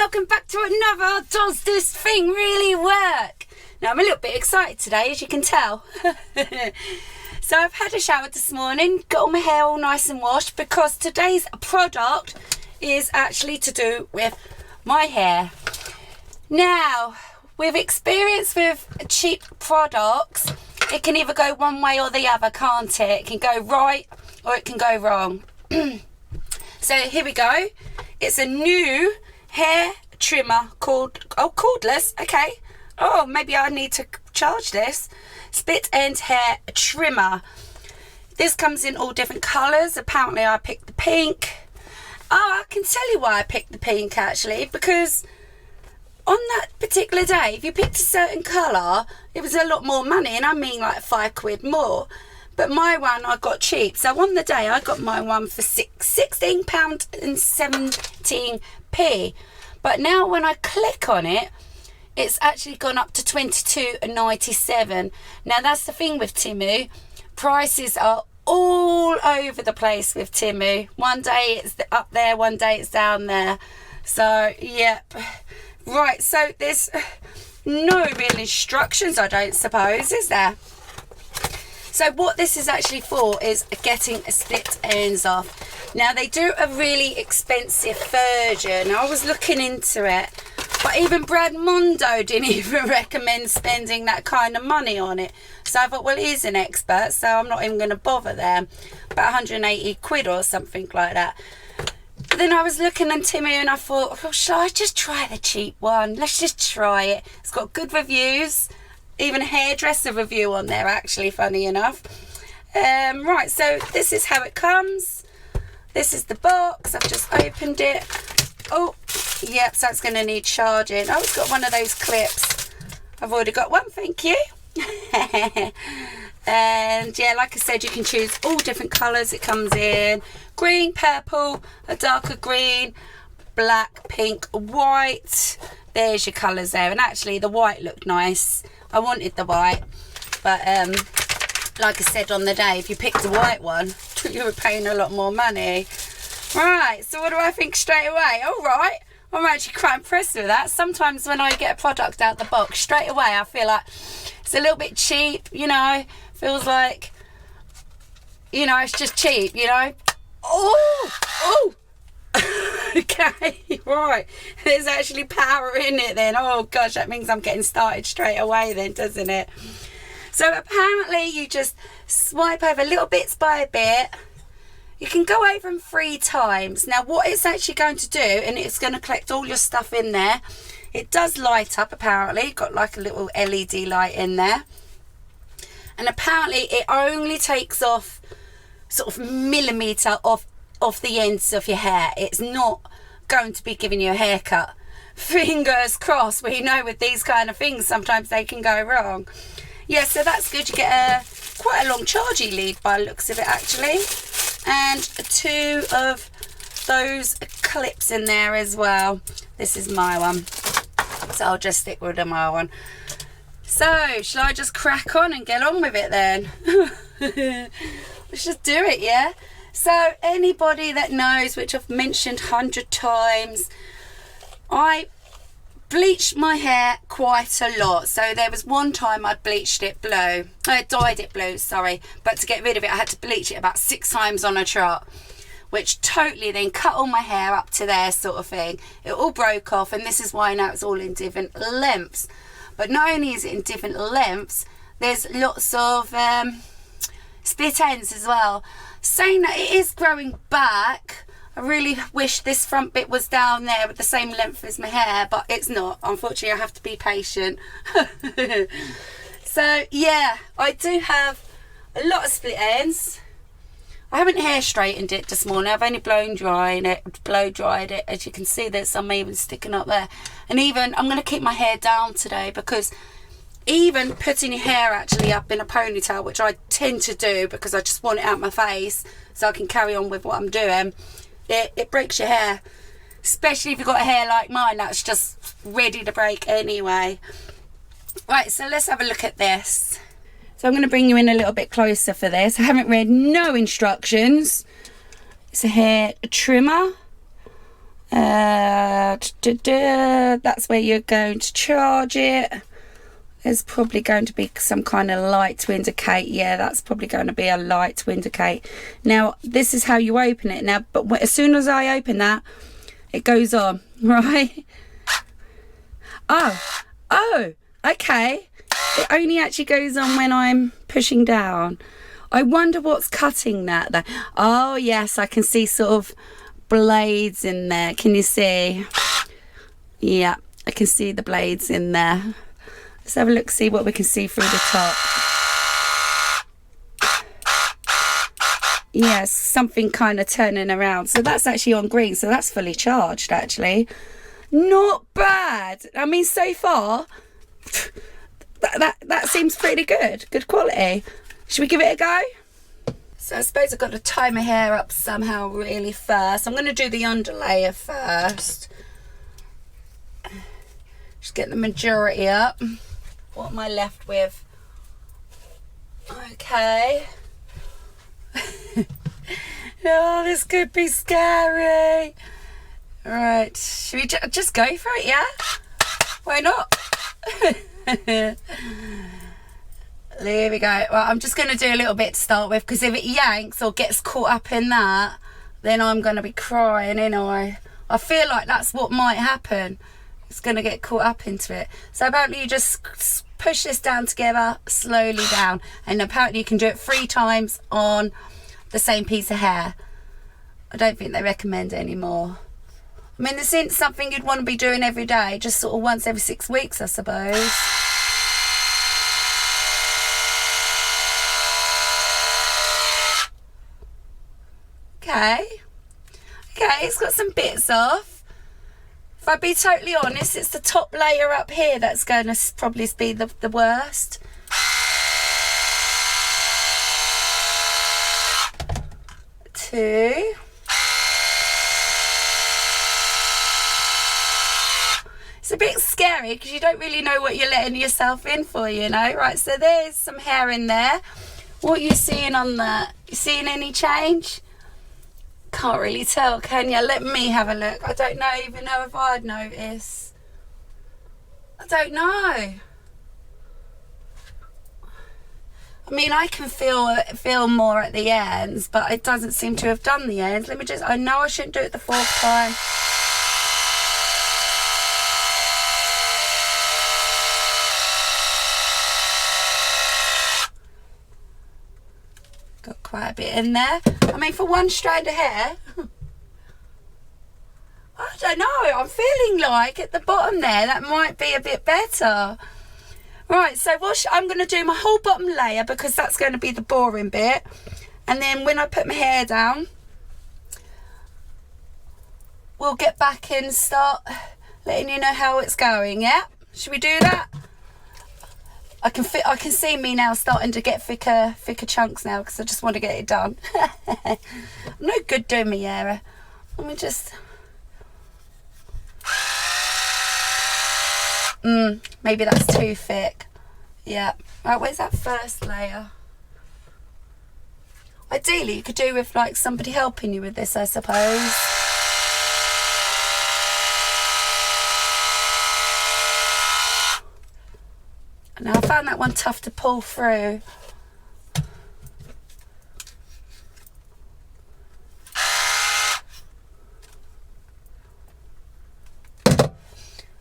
welcome back to another Does This Thing Really Work? Now I'm a little bit excited today, as you can tell. So I've had a shower this morning, got all my hair all nice and washed, because today's product is actually to do with my hair. Now, with experience with cheap products, it can either go one way or the other, can't it? It can go right or it can go wrong. So here we go. It's a new hair trimmer called, cordless, okay. Oh, maybe I need to charge this. Split end hair trimmer. This comes in all different colours. Apparently I picked the pink. Oh, I can tell you why I picked the pink actually, because on that particular day, if you picked a certain colour, it was a lot more money, and I mean like £5 more. But my one I got cheap, so on the day I got my one for £16.17. But now when I click on it, it's actually gone up to £22.97. Now that's the thing with Temu, prices are all over the place with Temu. One day it's up there, one day it's down there. So yep. Right, so there's no real instructions, I don't suppose, is there? So what this is actually for is getting a split ends off. Now they do a really expensive version. I was looking into it, but even Brad Mondo didn't even recommend spending that kind of money on it. So I thought, well, he's an expert, so I'm not even going to bother them. About 180 quid or something like that. But then I was looking on Temu and I thought, well, shall I just try the cheap one? Let's just try it. It's got good reviews. Even a hairdresser review on there, actually, funny enough. Right, so this is how it comes. This is the box. I've just opened it. Oh, yep, so it's going to need charging. Oh, it's got one of those clips. I've already got one, thank you. And yeah, like I said, you can choose all different colours. It comes in green, purple, a darker green, black, pink, white. There's your colours there. And actually the white looked nice. I wanted the white, but like I said on the day, if you picked the white one, you were paying a lot more money. Right, so what do I think straight away? All right, I'm actually quite impressed with that. Sometimes when I get a product out the box, straight away I feel like it's a little bit cheap, you know. Feels like, you know, it's just cheap, you know. Oh! Okay, right, there's actually power in it then. Oh gosh, that means I'm getting started straight away then, doesn't it? So apparently you just swipe over little bits by bit. You can go over them 3 times. Now what it's actually going to do, and it's going to collect all your stuff in there, it does light up apparently. Got like a little LED light in there, and apparently it only takes off sort of millimetre off the ends of your hair. It's not going to be giving you a haircut. Fingers crossed. We know with these kind of things sometimes they can go wrong. Yeah, so that's good. You get quite a long chargey lead by the looks of it actually, and 2 of those clips in there as well. This is my one, so I'll just stick with my one. So shall I just crack on and get on with it then? Let's just do it, yeah? So anybody that knows, which I've mentioned 100 times, I bleached my hair quite a lot. So there was one time I bleached it blue. I dyed it blue, sorry. But to get rid of it, I had to bleach it about 6 times on a trot, which totally then cut all my hair up to there sort of thing. It all broke off, and this is why now it's all in different lengths. But not only is it in different lengths, there's lots of split ends as well. Saying that it is growing back, I really wish this front bit was down there with the same length as my hair, but it's not. Unfortunately, I have to be patient. So yeah, I do have a lot of split ends. I haven't hair straightened it this morning. I've only blow dried it. As you can see, there's some even sticking up there. And even I'm going to keep my hair down today, because even putting your hair actually up in a ponytail, which I tend to do because I just want it out my face so I can carry on with what I'm doing, it breaks your hair, especially if you've got a hair like mine that's just ready to break anyway. Right, so let's have a look at this. So I'm going to bring you in a little bit closer for this. I haven't read no instructions. It's a hair trimmer. That's where you're going to charge it. There's probably going to be some kind of light to indicate. Yeah, that's probably going to be a light to indicate. Now, this is how you open it. Now, but as soon as I open that, it goes on, right? Oh, okay. It only actually goes on when I'm pushing down. I wonder what's cutting that though. Oh, yes, I can see sort of blades in there. Can you see? Yeah, I can see the blades in there. Let's have a look, see what we can see through the top. Yes, something kind of turning around. So that's actually on green, so that's fully charged actually. Not bad. I mean, so far, that seems pretty good. Good quality. Should we give it a go? So I suppose I've got to tie my hair up somehow really first. I'm going to do the underlayer first. Just get the majority up. What am I left with? Okay. Oh, this could be scary. Right, should we just go for it, yeah? Why not? There we go. Well, I'm just going to do a little bit to start with, because if it yanks or gets caught up in that, then I'm going to be crying, you know. I feel like that's what might happen. It's going to get caught up into it. So apparently you just push this down together, slowly down, and apparently you can do it 3 times on the same piece of hair. I don't think they recommend it anymore. I mean, this isn't something you'd want to be doing every day, just sort of once every 6 weeks, I suppose. Okay, it's got some bits off. If I be totally honest, it's the top layer up here that's going to probably be the worst. Two. It's a bit scary because you don't really know what you're letting yourself in for, you know. Right, so there's some hair in there. What are you seeing on that? You seeing any change? Can't really tell, can you? Let me have a look. I don't even know if I'd notice. I don't know. I mean, I can feel more at the ends, but it doesn't seem to have done the ends. Let me just, I know I shouldn't do it the 4th time. Got quite a bit in there. I mean, for one strand of hair, I don't know. I'm feeling like at the bottom there, that might be a bit better. Right, so I'm going to do my whole bottom layer because that's going to be the boring bit. And then when I put my hair down, we'll get back and start letting you know how it's going, yeah? Should we do that? I can see me now starting to get thicker chunks now because I just want to get it done. I'm no good doing my hair. Let me just... maybe that's too thick. Yeah. Right, where's that first layer? Ideally, you could do with like somebody helping you with this, I suppose. Now I found that one tough to pull through.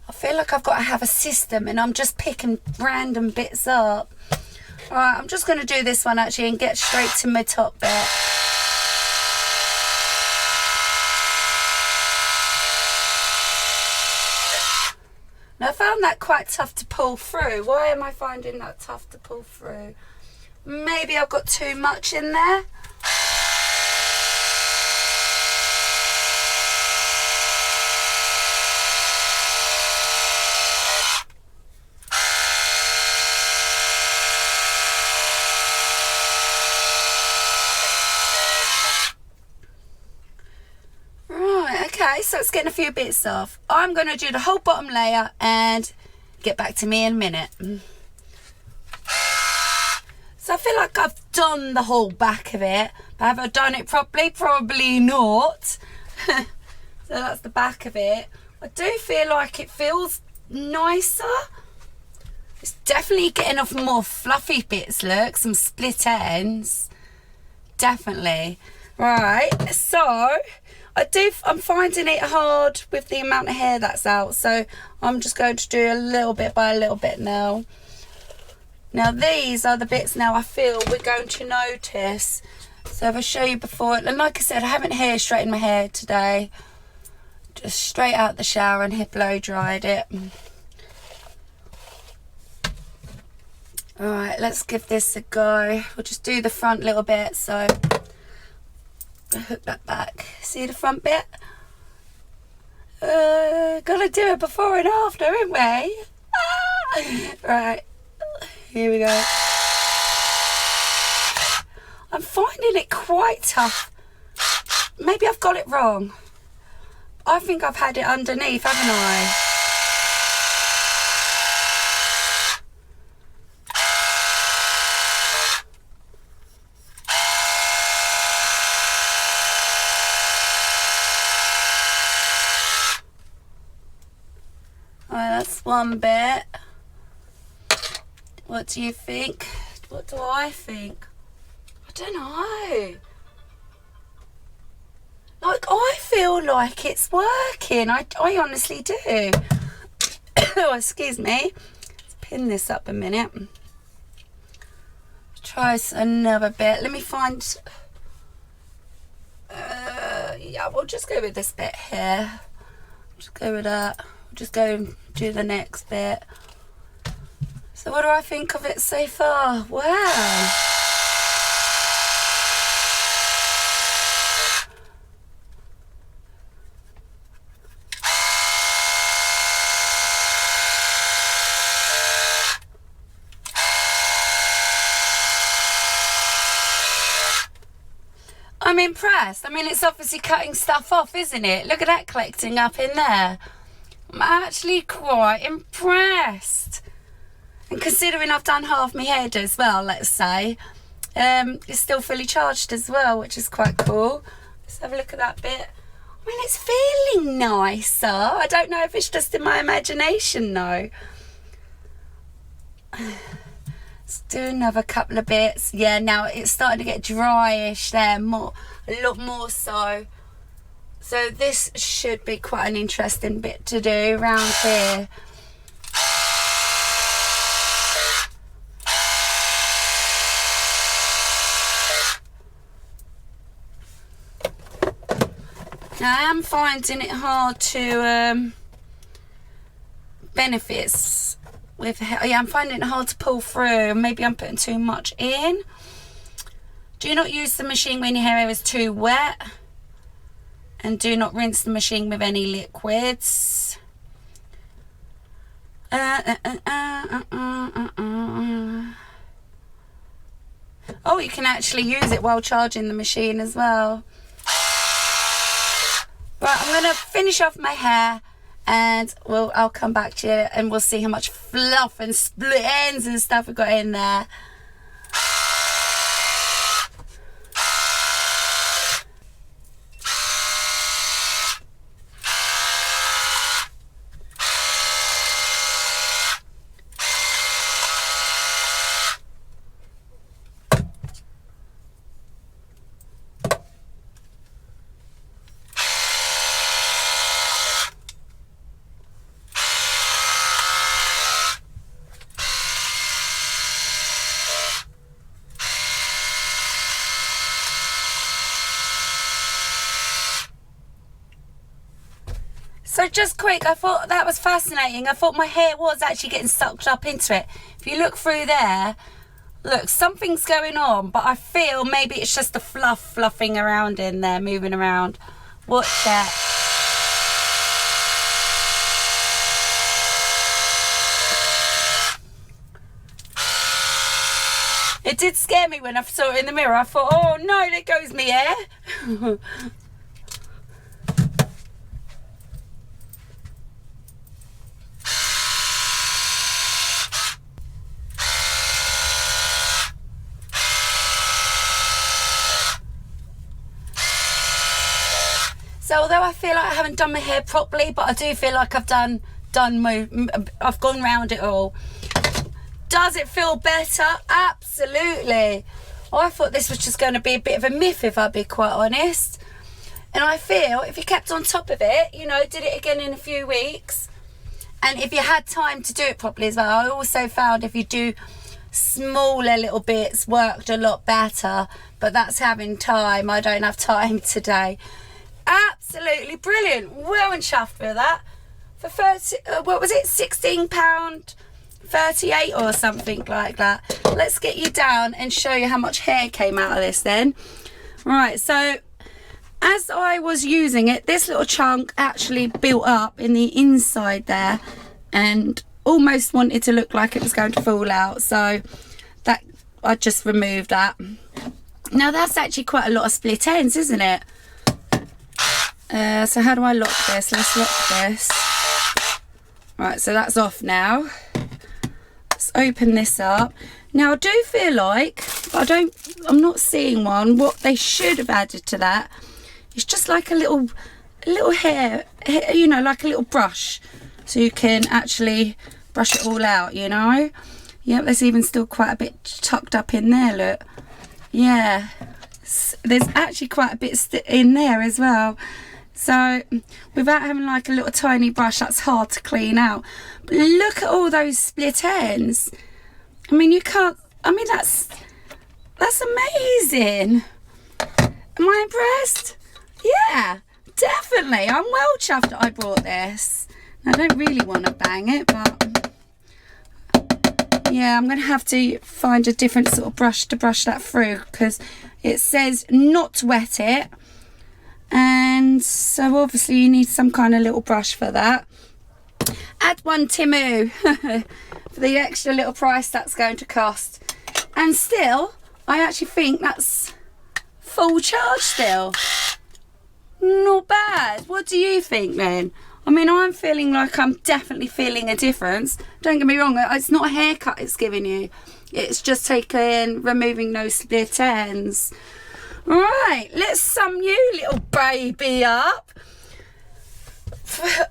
I feel like I've got to have a system and I'm just picking random bits up. Alright, I'm just going to do this one actually and get straight to my top bit. Now I found that quite tough to pull through. Why am I finding that tough to pull through? Maybe I've got too much in there. So it's getting a few bits off. I'm going to do the whole bottom layer and get back to me in a minute. So I feel like I've done the whole back of it, but have I done it properly? Probably not. So that's the back of it. I do feel like it feels nicer. It's definitely getting off more fluffy bits, look, some split ends. Definitely. Right, so I'm finding it hard with the amount of hair that's out, so I'm just going to do a little bit by a little bit now. Now these are the bits now I feel we're going to notice. So if I show you before, and like I said, I haven't hair straightened my hair today. Just straight out the shower and blow dried it. Alright, let's give this a go. We'll just do the front little bit, so hook that back. See the front bit? Gotta do it before and after, ain't we? Right, here we go. I'm finding it quite tough. Maybe I've got it wrong. I think I've had it underneath, haven't I? That's one bit. What do you think? What do I think? I don't know. Like, I feel like it's working. I honestly do. Oh, excuse me. Let's pin this up a minute. Try another bit. Let me find... yeah, we'll just go with this bit here. Just go with that. We'll just go and do the next bit. So what do I think of it so far? Wow. I'm impressed. I mean, it's obviously cutting stuff off, isn't it? Look at that collecting up in there. I'm actually quite impressed. And considering I've done half my head as well, let's say, it's still fully charged as well, which is quite cool. Let's have a look at that bit. I mean, it's feeling nicer. I don't know if it's just in my imagination, though. Let's do another couple of bits. Yeah, now it's starting to get dryish there, a lot more so. So this should be quite an interesting bit to do around here. Now I am finding it hard to benefits with hair. Yeah, I'm finding it hard to pull through. Maybe I'm putting too much in. Do not use the machine when your hair is too wet, and do not rinse the machine with any liquids. Oh, you can actually use it while charging the machine as well. Right, I'm going to finish off my hair, and I'll come back to you and we'll see how much fluff and split ends and stuff we've got in there. So just quick, I thought that was fascinating. I thought my hair was actually getting sucked up into it. If you look through there, look, something's going on, but I feel maybe it's just the fluffing around in there, moving around. Watch that. It did scare me when I saw it in the mirror. I thought, oh no, there goes me hair. So although I feel like I haven't done my hair properly, but I do feel like I've I've gone round it all. Does it feel better? Absolutely. I thought this was just going to be a bit of a myth, if I'd be quite honest. And I feel if you kept on top of it, you know, did it again in a few weeks, and if you had time to do it properly as well. I also found if you do smaller little bits worked a lot better, but that's having time. I don't have time today. Absolutely brilliant. Well and chuffed with that. For 30, what was it, £16.38 or something like that. Let's get you down and show you how much hair came out of this then. Right, so as I was using it, this little chunk actually built up in the inside there and almost wanted to look like it was going to fall out, so that I just removed that. Now that's actually quite a lot of split ends, isn't it? So how do I lock this? Let's lock this. Right, so that's off now. Let's open this up. Now I do feel like, I'm not seeing one, what they should have added to that, it's just like a little hair, you know, like a little brush, so you can actually brush it all out, you know. Yep, there's even still quite a bit tucked up in there, look. Yeah, there's actually quite a bit in there as well. So without having like a little tiny brush, that's hard to clean out. But look at all those split ends. I mean, you can't, I mean, that's amazing. Am I impressed? Yeah, definitely. I'm well chuffed that I bought this. I don't really want to bang it, but yeah, I'm going to have to find a different sort of brush to brush that through, because it says not to wet it. And so obviously you need some kind of little brush for that. Add one Temu for the extra little price that's going to cost. And still, I actually think that's full charge still. Not bad. What do you think then? I mean, I'm feeling like I'm definitely feeling a difference. Don't get me wrong, it's not a haircut it's giving you. It's just removing those split ends. Right, let's sum you little baby up.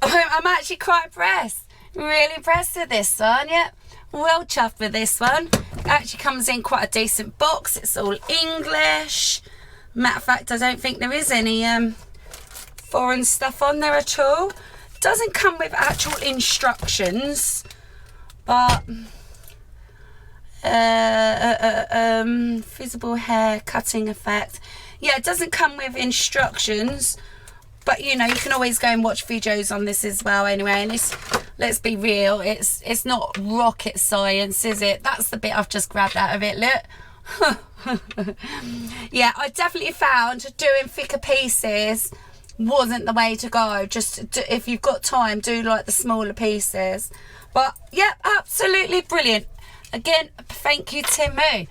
I'm actually quite impressed. Really impressed with this one, yep. Well chuffed with this one. It actually comes in quite a decent box. It's all English. Matter of fact, I don't think there is any foreign stuff on there at all. Doesn't come with actual instructions, but visible hair cutting effect. Yeah, it doesn't come with instructions, but you know, you can always go and watch videos on this as well anyway. And let's be real, it's not rocket science, is it? That's the bit I've just grabbed out of it, look. Yeah, I definitely found doing thicker pieces wasn't the way to go. Just if you've got time, do like the smaller pieces. But yeah, absolutely brilliant. Again, thank you Temu.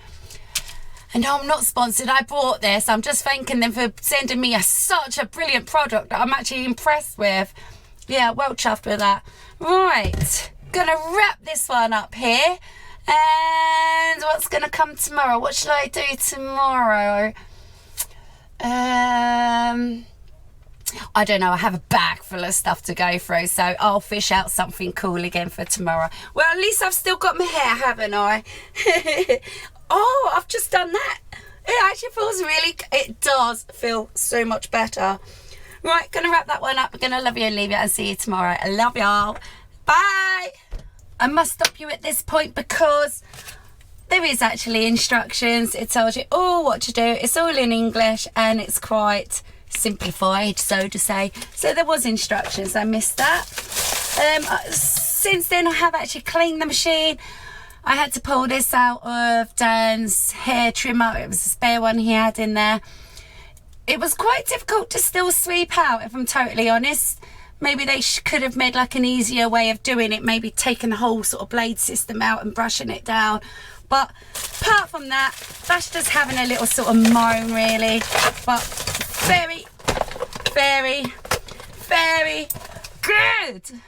And no, I'm not sponsored, I bought this. I'm just thanking them for sending me such a brilliant product that I'm actually impressed with. Yeah, well chuffed with that. Right, gonna wrap this one up here. And what's gonna come tomorrow? What should I do tomorrow? I don't know, I have a bag full of stuff to go through, so I'll fish out something cool again for tomorrow. Well, at least I've still got my hair, haven't I? Oh, I've just done that. It actually feels it does feel so much better. Right, gonna wrap that one up. We're gonna love you and leave you and see you tomorrow. I love y'all. Bye. I must stop you at this point because there is actually instructions. It tells you all what to do. It's all in English and it's quite simplified, so to say. So there was instructions, I missed that. Since then I have actually cleaned the machine. I had to pull this out of Dan's hair trimmer. It was a spare one he had in there. It was quite difficult to still sweep out, if I'm totally honest. Maybe they could have made like an easier way of doing it, maybe taking the whole sort of blade system out and brushing it down. But apart from that, that's just having a little sort of moan really. But very, very, very good.